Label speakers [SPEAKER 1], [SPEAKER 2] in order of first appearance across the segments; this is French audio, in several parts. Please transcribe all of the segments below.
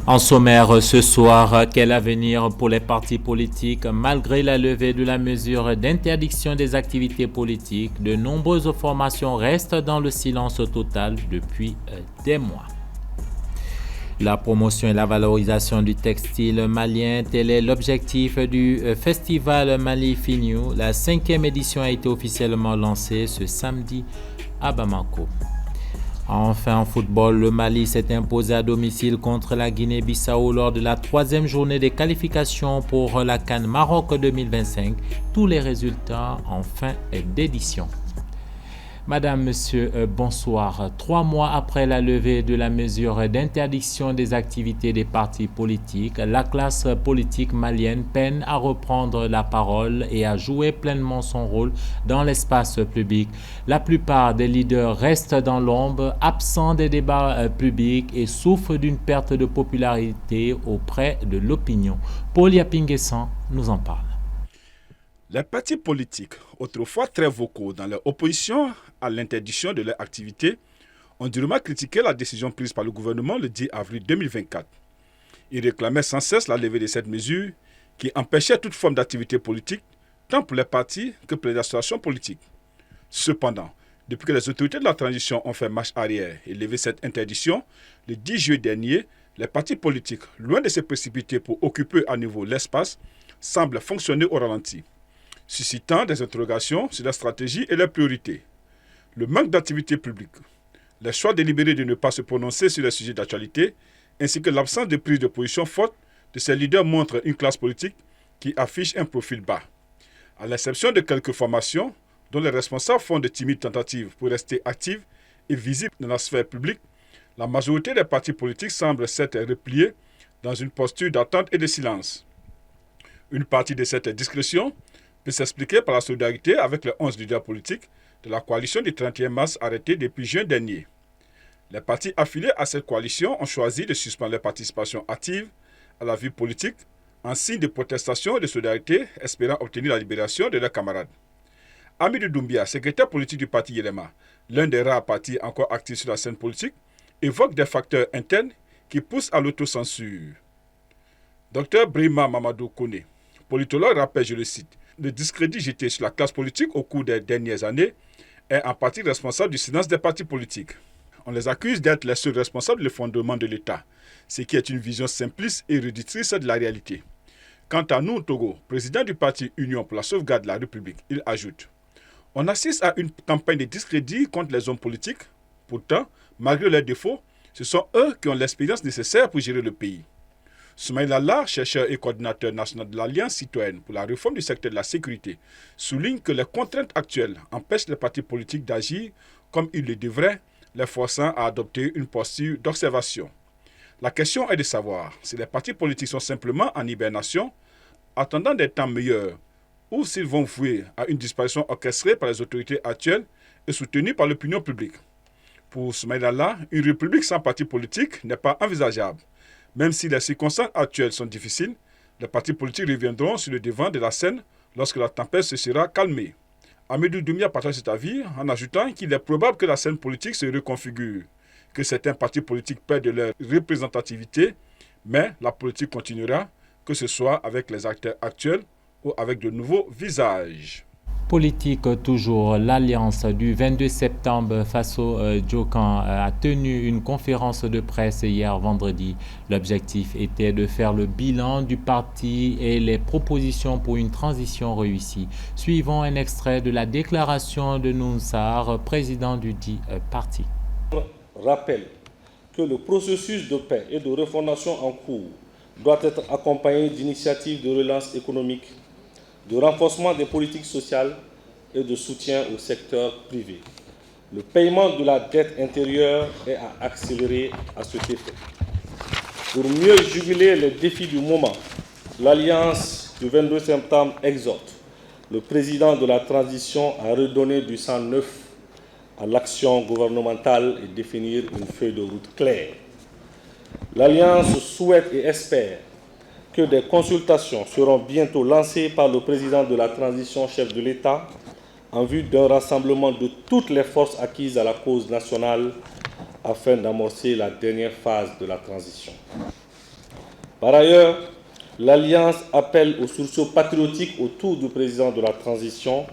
[SPEAKER 1] En sommaire ce soir, quel avenir pour les partis politiques malgré la levée de la mesure d'interdiction des activités politiques? De nombreuses formations restent dans le silence total depuis des mois. La promotion et la valorisation du textile malien, tel est l'objectif du festival Mali Finiu. La 5e édition a été officiellement lancée ce samedi à Bamako. Enfin, en football, le Mali s'est imposé à domicile contre la Guinée-Bissau lors de la 3e journée des qualifications pour la CAN Maroc 2025. Tous les résultats en fin d'édition. Madame, Monsieur, bonsoir. 3 mois après la levée de la mesure d'interdiction des activités des partis politiques, la classe politique malienne peine à reprendre la parole et à jouer pleinement son rôle dans l'espace public. La plupart des leaders restent dans l'ombre, absents des débats publics et souffrent d'une perte de popularité auprès de l'opinion. Paul Yapinguessan nous en parle.
[SPEAKER 2] Les partis politiques, autrefois très vocaux dans leur opposition à l'interdiction de leur activité, ont durement critiqué la décision prise par le gouvernement le 10 avril 2024. Ils réclamaient sans cesse la levée de cette mesure qui empêchait toute forme d'activité politique, tant pour les partis que pour les associations politiques. Cependant, depuis que les autorités de la transition ont fait marche arrière et levé cette interdiction, le 10 juillet dernier, les partis politiques, loin de se précipiter pour occuper à nouveau l'espace, semblent fonctionner au ralenti, suscitant des interrogations sur la stratégie et les priorités. Le manque d'activité publique, les choix délibérés de ne pas se prononcer sur les sujets d'actualité, ainsi que l'absence de prise de position forte de ces leaders montrent une classe politique qui affiche un profil bas. À l'exception de quelques formations dont les responsables font de timides tentatives pour rester actifs et visibles dans la sphère publique, la majorité des partis politiques semblent s'être repliés dans une posture d'attente et de silence. Une partie de cette discrétion peut s'expliquer par la solidarité avec les 11 leaders politiques de la coalition du 31 mars arrêtée depuis juin dernier. Les partis affiliés à cette coalition ont choisi de suspendre leur participation active à la vie politique en signe de protestation et de solidarité, espérant obtenir la libération de leurs camarades. Amidou Doumbia, secrétaire politique du parti Yelema, l'un des rares partis encore actifs sur la scène politique, évoque des facteurs internes qui poussent à l'autocensure. Dr Brima Mamadou Kone, politologue, rappelle, je le cite, le discrédit jeté sur la classe politique au cours des dernières années est en partie responsable du silence des partis politiques. On les accuse d'être les seuls responsables du fondement de l'État, ce qui est une vision simpliste et réductrice de la réalité. Quant à nous, Togo, président du parti Union pour la sauvegarde de la République, il ajoute « On assiste à une campagne de discrédit contre les hommes politiques. Pourtant, malgré leurs défauts, ce sont eux qui ont l'expérience nécessaire pour gérer le pays. » Soumaïla Allah, chercheur et coordinateur national de l'Alliance citoyenne pour la réforme du secteur de la sécurité, souligne que les contraintes actuelles empêchent les partis politiques d'agir comme ils le devraient, les forçant à adopter une posture d'observation. La question est de savoir si les partis politiques sont simplement en hibernation, attendant des temps meilleurs, ou s'ils vont vouer à une disparition orchestrée par les autorités actuelles et soutenue par l'opinion publique. Pour Soumaïla Allah, une république sans parti politique n'est pas envisageable. Même si les circonstances actuelles sont difficiles, les partis politiques reviendront sur le devant de la scène lorsque la tempête se sera calmée. Amidou Doumbia partage cet avis en ajoutant qu'il est probable que la scène politique se reconfigure, que certains partis politiques perdent leur représentativité, mais la politique continuera, que ce soit avec les acteurs actuels ou avec de nouveaux visages.
[SPEAKER 1] Politique toujours, l'Alliance du 22 septembre Faso Djokan a tenu une conférence de presse hier vendredi. L'objectif était de faire le bilan du parti et les propositions pour une transition réussie. Suivons un extrait de la déclaration de Nounsar, président du dit parti.
[SPEAKER 3] Rappelle que le processus de paix et de refondation en cours doit être accompagné d'initiatives de relance économique, de renforcement des politiques sociales et de soutien au secteur privé. Le paiement de la dette intérieure est à accélérer à cet effet. Pour mieux juguler les défis du moment, l'Alliance du 22 septembre exhorte le président de la transition à redonner du sang neuf à l'action gouvernementale et définir une feuille de route claire. L'Alliance souhaite et espère que des consultations seront bientôt lancées par le président de la transition, chef de l'État, en vue d'un rassemblement de toutes les forces acquises à la cause nationale afin d'amorcer la dernière phase de la transition. Par ailleurs, l'Alliance appelle au sursaut patriotique autour du président de la transition,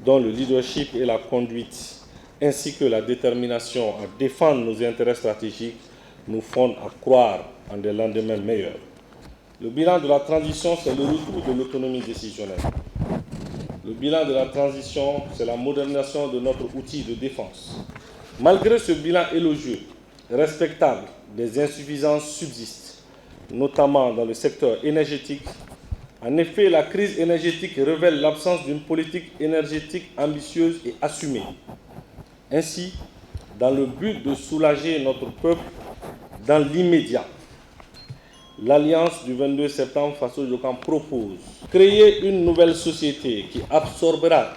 [SPEAKER 3] dont le leadership et la conduite, ainsi que la détermination à défendre nos intérêts stratégiques, nous fondent à croire en des lendemains meilleurs. Le bilan de la transition, c'est le retour de l'autonomie décisionnelle. Le bilan de la transition, c'est la modernisation de notre outil de défense. Malgré ce bilan élogieux, respectable, des insuffisances subsistent, notamment dans le secteur énergétique. En effet, la crise énergétique révèle l'absence d'une politique énergétique ambitieuse et assumée. Ainsi, dans le but de soulager notre peuple dans l'immédiat, l'Alliance du 22 septembre face au Jokam propose créer une nouvelle société qui absorbera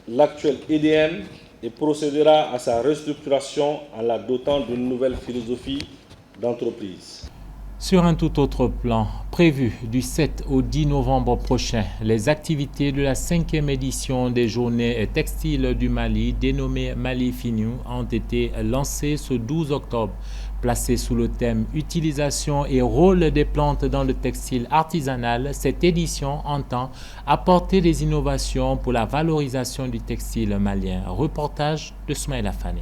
[SPEAKER 3] l'actuel EDM et procédera à sa restructuration en la dotant d'une nouvelle philosophie d'entreprise.
[SPEAKER 1] Sur un tout autre plan, prévu du 7 au 10 novembre prochain, les activités de la 5e édition des Journées textiles du Mali, dénommée Mali Finou, ont été lancées ce 12 octobre. Placée sous le thème « Utilisation et rôle des plantes dans le textile artisanal », cette édition entend apporter des innovations pour la valorisation du textile malien. Reportage de Smaïla Fane.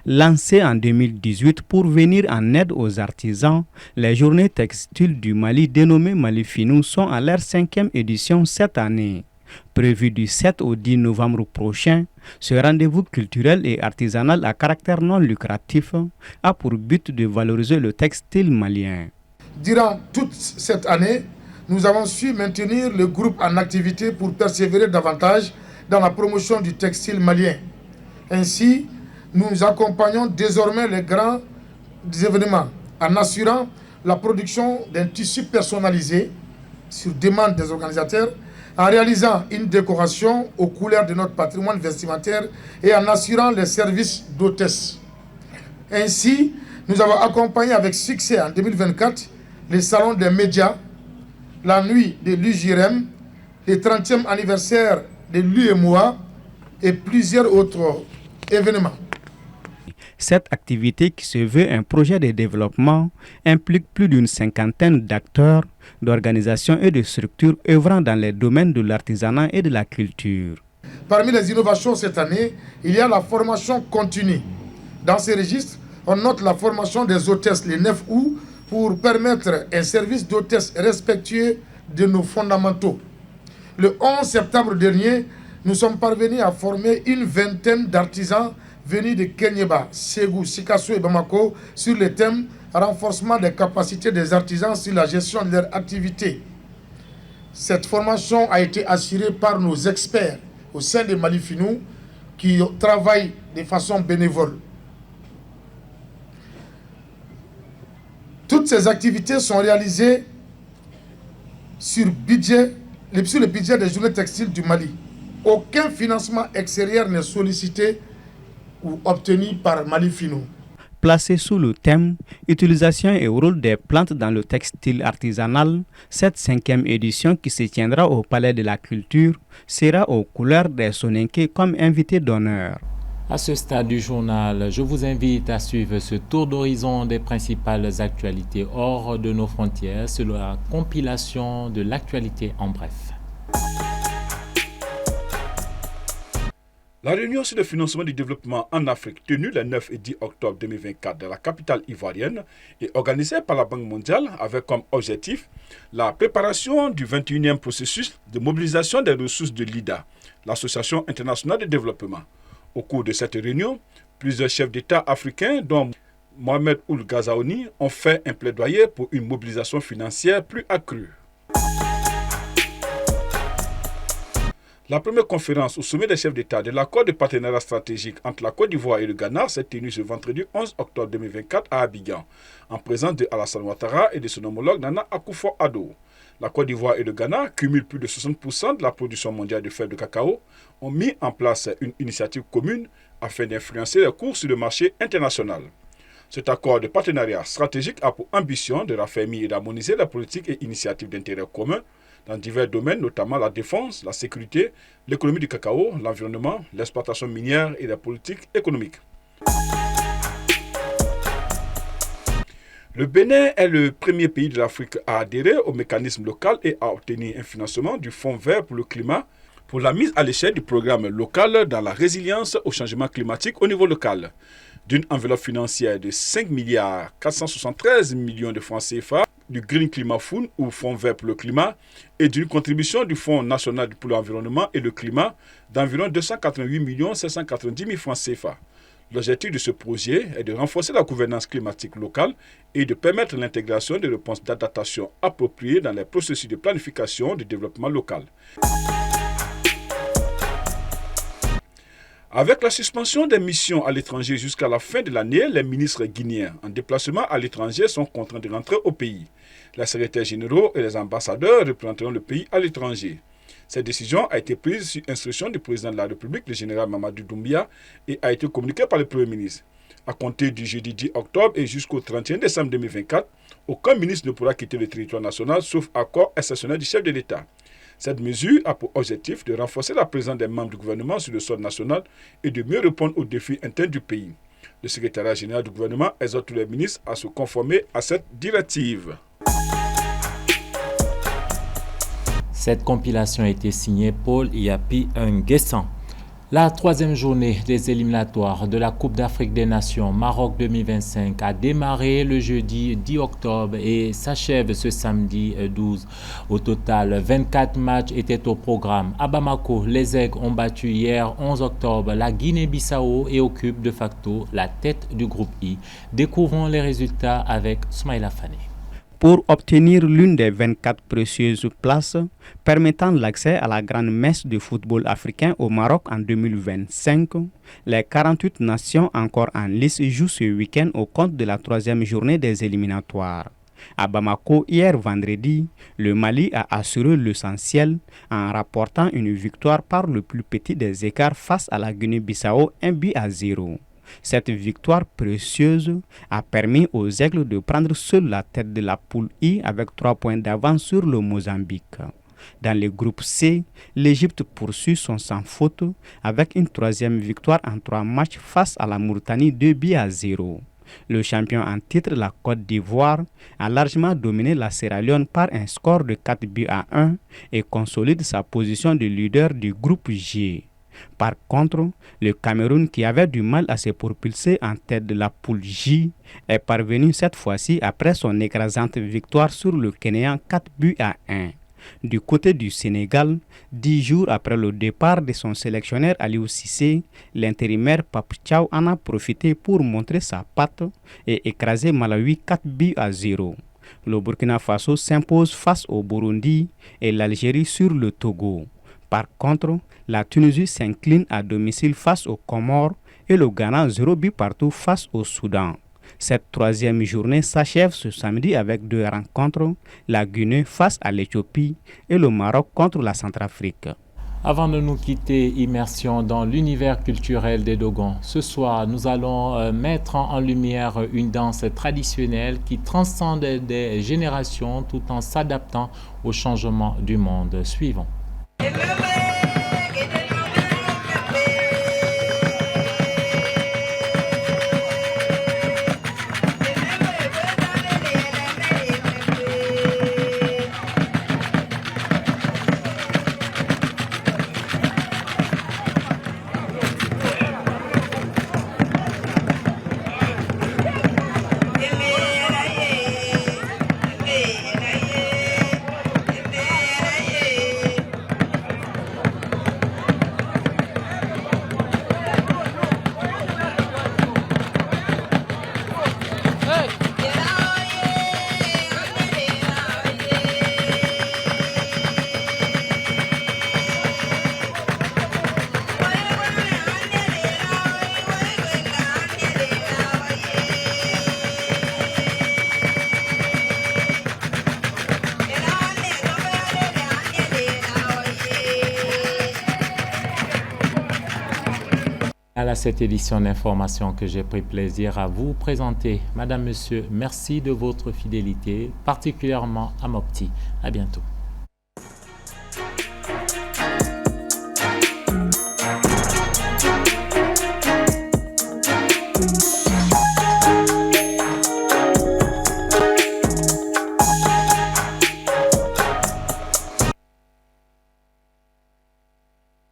[SPEAKER 4] Lancées en 2018 pour venir en aide aux artisans, les journées textiles du Mali dénommées Mali Finou sont à leur 5e édition cette année. Prévu du 7 au 10 novembre prochain, ce rendez-vous culturel et artisanal à caractère non lucratif a pour but de valoriser le textile malien.
[SPEAKER 5] Durant toute cette année, nous avons su maintenir le groupe en activité pour persévérer davantage dans la promotion du textile malien. Ainsi, nous accompagnons désormais les grands événements en assurant la production d'un tissu personnalisé sur demande des organisateurs, en réalisant une décoration aux couleurs de notre patrimoine vestimentaire et en assurant les services d'hôtesse. Ainsi, nous avons accompagné avec succès en 2024 les salons des médias, la nuit de l'UJRM, le 30e anniversaire de l'UEMOA et plusieurs autres événements.
[SPEAKER 4] Cette activité, qui se veut un projet de développement, implique plus d'une cinquantaine d'acteurs, d'organisations et de structures œuvrant dans les domaines de l'artisanat et de la culture.
[SPEAKER 5] Parmi les innovations cette année, il y a la formation continue. Dans ces registres, on note la formation des hôtesses le 9 août pour permettre un service d'hôtesse respectueux de nos fondamentaux. Le 11 septembre dernier, nous sommes parvenus à former une vingtaine d'artisans venus de Kenyeba, Ségou, Sikasso et Bamako sur le thème renforcement des capacités des artisans sur la gestion de leur activité. Cette formation a été assurée par nos experts au sein de Mali Finou qui travaillent de façon bénévole. Toutes ces activités sont réalisées sur le budget des journées textiles du Mali. Aucun financement extérieur n'est sollicité ou obtenu par Mali Finou.
[SPEAKER 4] Placée sous le thème « Utilisation et rôle des plantes dans le textile artisanal », cette 5e édition qui se tiendra au Palais de la Culture sera aux couleurs des Soninké comme invité d'honneur.
[SPEAKER 1] À ce stade du journal, je vous invite à suivre ce tour d'horizon des principales actualités hors de nos frontières sur la compilation de l'actualité en bref.
[SPEAKER 2] La réunion sur le financement du développement en Afrique tenue le 9 et 10 octobre 2024 dans la capitale ivoirienne est organisée par la Banque mondiale avec comme objectif la préparation du 21e processus de mobilisation des ressources de l'IDA, l'Association internationale de développement. Au cours de cette réunion, plusieurs chefs d'État africains, dont Mohamed Ould Ghazouani, ont fait un plaidoyer pour une mobilisation financière plus accrue. La première conférence au sommet des chefs d'État de l'accord de partenariat stratégique entre la Côte d'Ivoire et le Ghana s'est tenue ce vendredi 11 octobre 2024 à Abidjan, en présence de Alassane Ouattara et de son homologue Nana Akufo-Addo. La Côte d'Ivoire et le Ghana cumulent plus de 60% de la production mondiale de fèves de cacao, ont mis en place une initiative commune afin d'influencer les cours sur le marché international. Cet accord de partenariat stratégique a pour ambition de raffermir et d'harmoniser la politique et initiatives d'intérêt commun dans divers domaines, notamment la défense, la sécurité, l'économie du cacao, l'environnement, l'exploitation minière et la politique économique. Le Bénin est le premier pays de l'Afrique à adhérer au mécanisme local et à obtenir un financement du Fonds vert pour le climat pour la mise à l'échelle du programme local dans la résilience au changement climatique au niveau local. D'une enveloppe financière de 5 milliards 473 millions de francs CFA du Green Climate Fund ou Fonds vert pour le climat et d'une contribution du Fonds national pour l'environnement et le climat d'environ 288 590 000 francs CFA. L'objectif de ce projet est de renforcer la gouvernance climatique locale et de permettre l'intégration de réponses d'adaptation appropriées dans les processus de planification du développement local. Avec la suspension des missions à l'étranger jusqu'à la fin de l'année, les ministres guinéens en déplacement à l'étranger sont contraints de rentrer au pays. Les secrétaires généraux et les ambassadeurs représenteront le pays à l'étranger. Cette décision a été prise sur instruction du président de la République, le général Mamadou Doumbia, et a été communiquée par le Premier ministre. À compter du jeudi 10 octobre et jusqu'au 31 décembre 2024, aucun ministre ne pourra quitter le territoire national sauf accord exceptionnel du chef de l'État. Cette mesure a pour objectif de renforcer la présence des membres du gouvernement sur le sol national et de mieux répondre aux défis internes du pays. Le secrétariat général du gouvernement exhorte tous les ministres à se conformer à cette directive.
[SPEAKER 1] Cette compilation a été signée Paul Yapi Nguessan. La troisième journée des éliminatoires de la Coupe d'Afrique des Nations Maroc 2025 a démarré le jeudi 10 octobre et s'achève ce samedi 12. Au total, 24 matchs étaient au programme. À Bamako, les Aigles ont battu hier 11 octobre la Guinée-Bissau et occupent de facto la tête du groupe I. Découvrons les résultats avec Soumaïla Fane.
[SPEAKER 4] Pour obtenir l'une des 24 précieuses places permettant l'accès à la grande messe du football africain au Maroc en 2025, les 48 nations encore en lice jouent ce week-end au compte de la troisième journée des éliminatoires. À Bamako, hier vendredi, le Mali a assuré l'essentiel en rapportant une victoire par le plus petit des écarts face à la Guinée-Bissau 1-0. Cette victoire précieuse a permis aux Aigles de prendre seuls la tête de la poule I avec 3 points d'avance sur le Mozambique. Dans le groupe C, l'Égypte poursuit son sans faute avec une troisième victoire en 3 matchs face à la Mauritanie 2-0. Le champion en titre, la Côte d'Ivoire, a largement dominé la Sierra Leone par un score de 4-1 et consolide sa position de leader du groupe G. Par contre, le Cameroun, qui avait du mal à se propulser en tête de la poule J, est parvenu cette fois-ci après son écrasante victoire sur le Kenya 4-1. Du côté du Sénégal, 10 jours après le départ de son sélectionneur Aliou Cissé, l'intérimaire Pape Thiaw en a profité pour montrer sa patte et écraser Malawi 4-0. Le Burkina Faso s'impose face au Burundi et l'Algérie sur le Togo. Par contre, la Tunisie s'incline à domicile face aux Comores et le Ghana 0 but partout face au Soudan. Cette troisième journée s'achève ce samedi avec 2 rencontres, la Guinée face à l'Éthiopie et le Maroc contre la Centrafrique.
[SPEAKER 1] Avant de nous quitter, immersion dans l'univers culturel des Dogons. Ce soir, nous allons mettre en lumière une danse traditionnelle qui transcende des générations tout en s'adaptant au changement du monde. Suivons. À cette édition d'information que j'ai pris plaisir à vous présenter. Madame, Monsieur, merci de votre fidélité, particulièrement à Mopti. À bientôt.